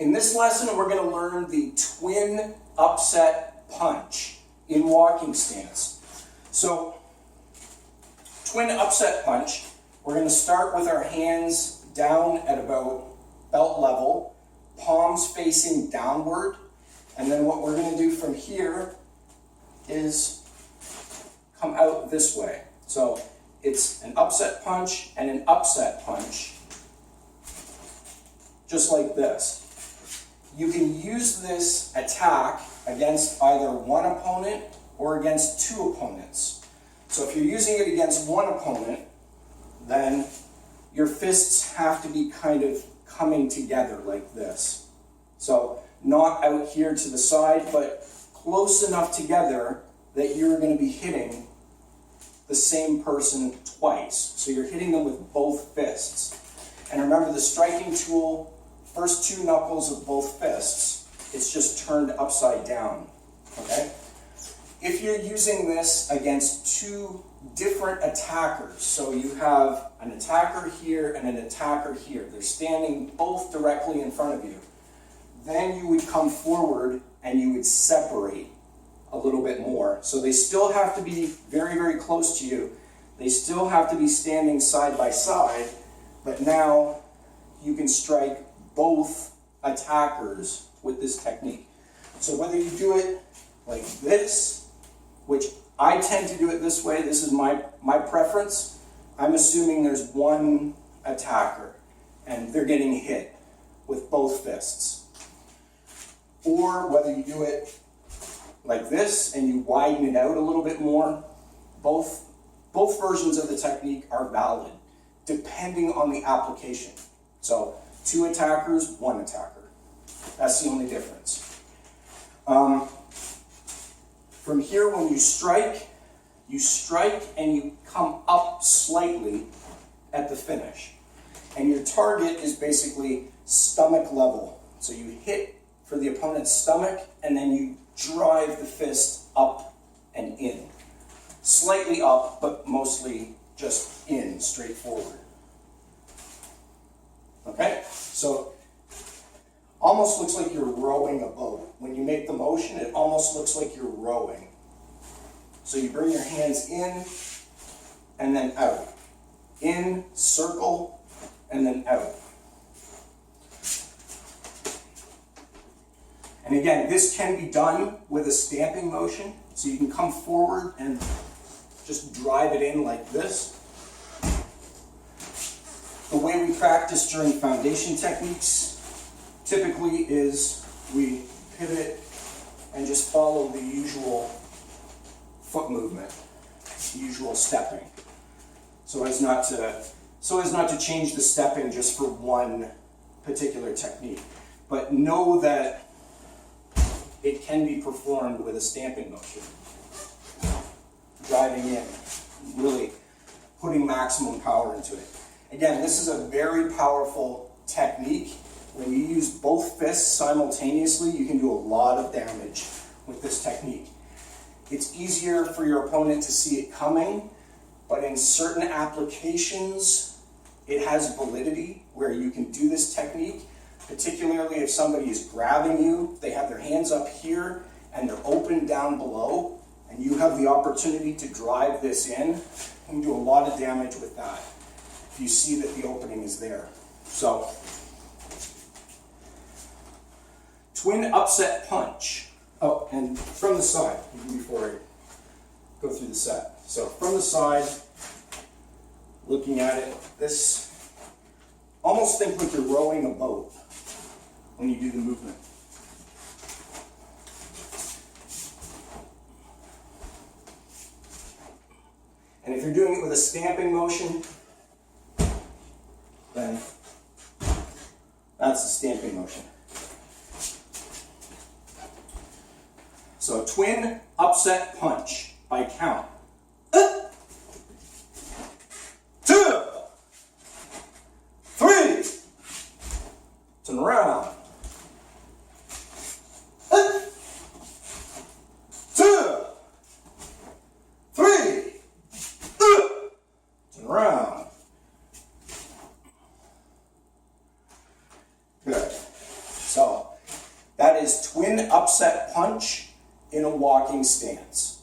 In this lesson, we're going to learn the twin upset punch in walking stance. So, twin upset punch, we're going to start with our hands down at about belt level, palms facing downward, and then what we're going to do from here is come out this way. So it's an upset punch and an upset punch, just like this. You can use this attack against either one opponent or against two opponents. So if you're using it against one opponent, then your fists have to be kind of coming together like this. So not out here to the side, but close enough together that you're going to be hitting the same person twice. So you're hitting them with both fists. And remember, the striking tool, first two knuckles of both fists, it's just turned upside down, okay? If you're using this against two different attackers, so you have an attacker here and an attacker here, they're standing both directly in front of you, then you would come forward and you would separate a little bit more. So they still have to be very, very close to you. They still have to be standing side by side, but now you can strike both attackers with this technique. So whether you do it like this, which I tend to do it this way, this is my preference, I'm assuming there's one attacker and they're getting hit with both fists. Or whether you do it like this and you widen it out a little bit more, both versions of the technique are valid depending on the application. So two attackers, one attacker. That's the only difference. From here, when you strike and you come up slightly at the finish. And your target is basically stomach level. So you hit for the opponent's stomach and then you drive the fist up and in. Slightly up, but mostly just in, straight forward. Okay? So, almost looks like you're rowing a boat. When you make the motion, it almost looks like you're rowing. So you bring your hands in and then out. In, circle, and then out. And again, this can be done with a stamping motion. So you can come forward and just drive it in like this. The way we practice during foundation techniques typically is we pivot and just follow the usual foot movement, the usual stepping, so as not to change the stepping just for one particular technique. But know that it can be performed with a stamping motion, driving in, really putting maximum power into it. Again, this is a very powerful technique. When you use both fists simultaneously, you can do a lot of damage with this technique. It's easier for your opponent to see it coming, but in certain applications, it has validity where you can do this technique, particularly if somebody is grabbing you, they have their hands up here and they're open down below, and you have the opportunity to drive this in. You can do a lot of damage with that if you see that the opening is there. So, twin upset punch. Oh, and from the side, before I go through the set. So from the side, looking at it, this, almost think like you're rowing a boat when you do the movement. And if you're doing it with a stamping motion, then that's the stamping motion. So twin upset punch by count. 2, 3, turn around. 2, 3, turn around. Good. So that is twin upset punch in a walking stance.